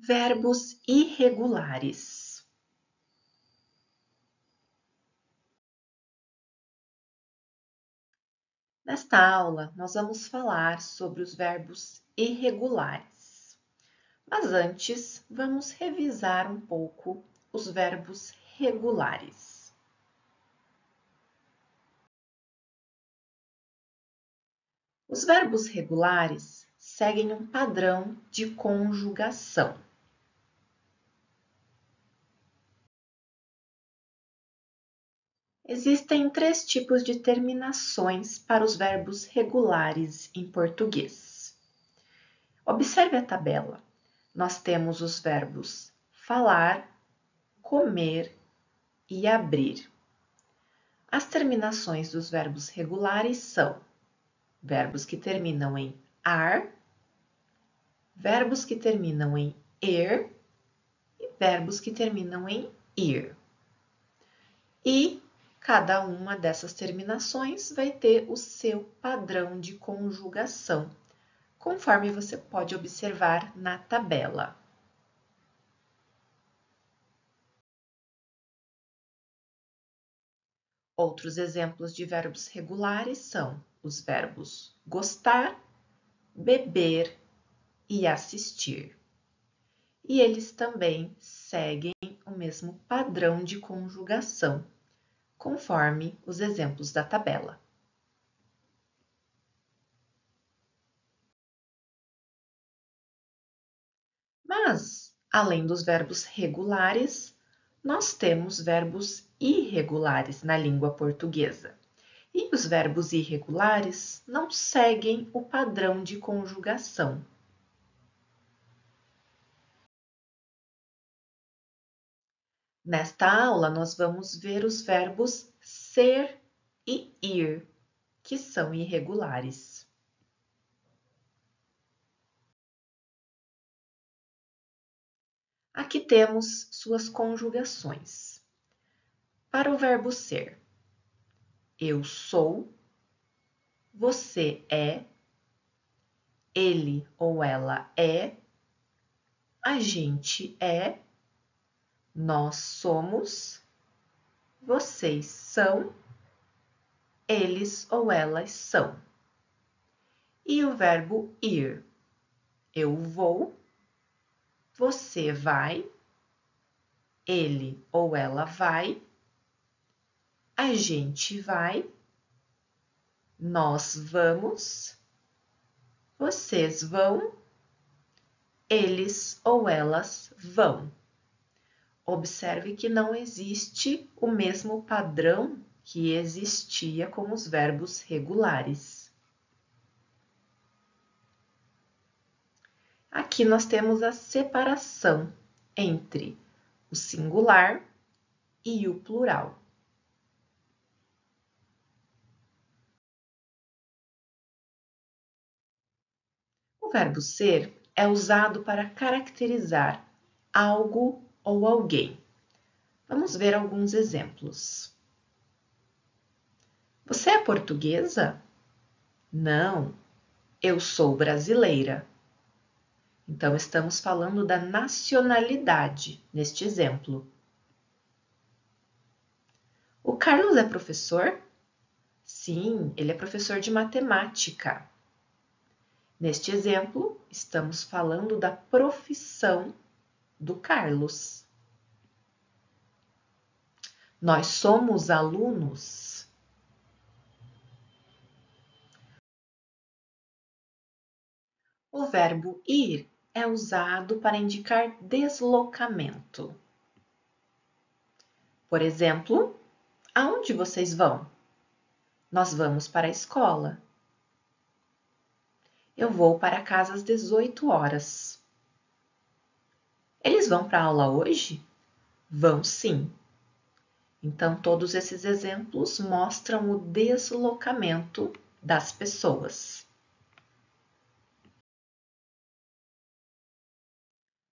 Verbos irregulares. Nesta aula, nós vamos falar sobre os verbos irregulares. Mas antes, vamos revisar um pouco os verbos regulares. Os verbos regulares seguem um padrão de conjugação. Existem três tipos de terminações para os verbos regulares em português. Observe a tabela. Nós temos os verbos falar, comer e abrir. As terminações dos verbos regulares são verbos que terminam em ar, verbos que terminam em er e verbos que terminam em ir. E cada uma dessas terminações vai ter o seu padrão de conjugação, conforme você pode observar na tabela. Outros exemplos de verbos regulares são os verbos gostar, beber e assistir. E eles também seguem o mesmo padrão de conjugação, conforme os exemplos da tabela. Mas, além dos verbos regulares, nós temos verbos irregulares na língua portuguesa. E os verbos irregulares não seguem o padrão de conjugação. Nesta aula, nós vamos ver os verbos ser e ir, que são irregulares. Aqui temos suas conjugações. Para o verbo ser, eu sou, você é, ele ou ela é, a gente é, nós somos, vocês são, eles ou elas são. E o verbo ir, eu vou, você vai, ele ou ela vai, a gente vai, nós vamos, vocês vão, eles ou elas vão. Observe que não existe o mesmo padrão que existia com os verbos regulares. Aqui nós temos a separação entre o singular e o plural. O verbo ser é usado para caracterizar algo ou alguém. Vamos ver alguns exemplos. Você é portuguesa? Não, eu sou brasileira. Então, estamos falando da nacionalidade neste exemplo. O Carlos é professor? Sim, ele é professor de matemática. Neste exemplo, estamos falando da profissão do Carlos. Nós somos alunos. O verbo ir é usado para indicar deslocamento. Por exemplo, aonde vocês vão? Nós vamos para a escola. Eu vou para casa às 18 horas. Eles vão para a aula hoje? Vão sim. Então, todos esses exemplos mostram o deslocamento das pessoas.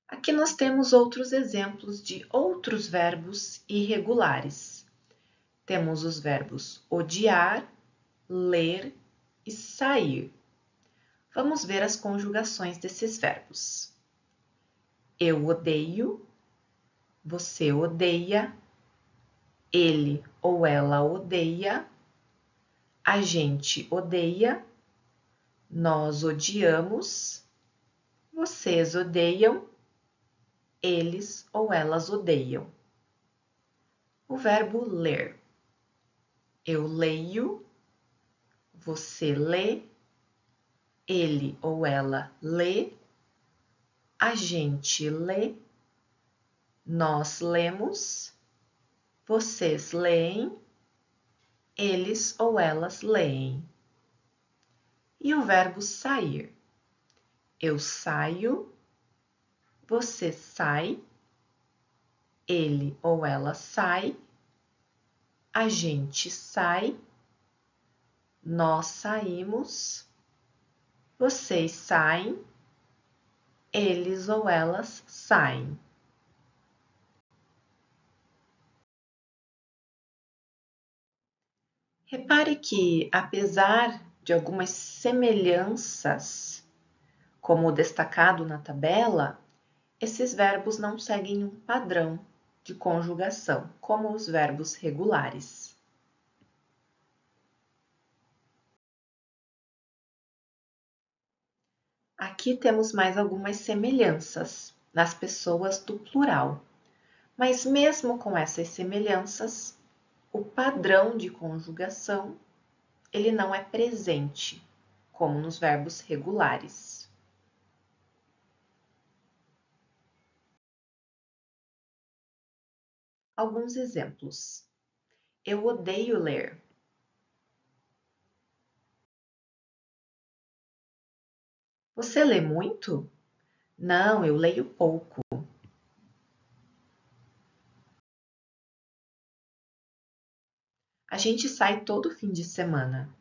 Aqui nós temos outros exemplos de outros verbos irregulares. Temos os verbos odiar, ler e sair. Vamos ver as conjugações desses verbos. Eu odeio, você odeia, ele ou ela odeia, a gente odeia, nós odiamos, vocês odeiam, eles ou elas odeiam. O verbo ler. Eu leio, você lê, ele ou ela lê, a gente lê, nós lemos, vocês leem, eles ou elas leem. E o verbo sair. Eu saio, você sai, ele ou ela sai, a gente sai, nós saímos, vocês saem, eles ou elas saem. Repare que, apesar de algumas semelhanças, como destacado na tabela, esses verbos não seguem um padrão de conjugação, como os verbos regulares. Aqui temos mais algumas semelhanças nas pessoas do plural, mas mesmo com essas semelhanças, o padrão de conjugação ele não é presente, como nos verbos regulares. Alguns exemplos. Eu odeio ler. Você lê muito? Não, eu leio pouco. A gente sai todo fim de semana.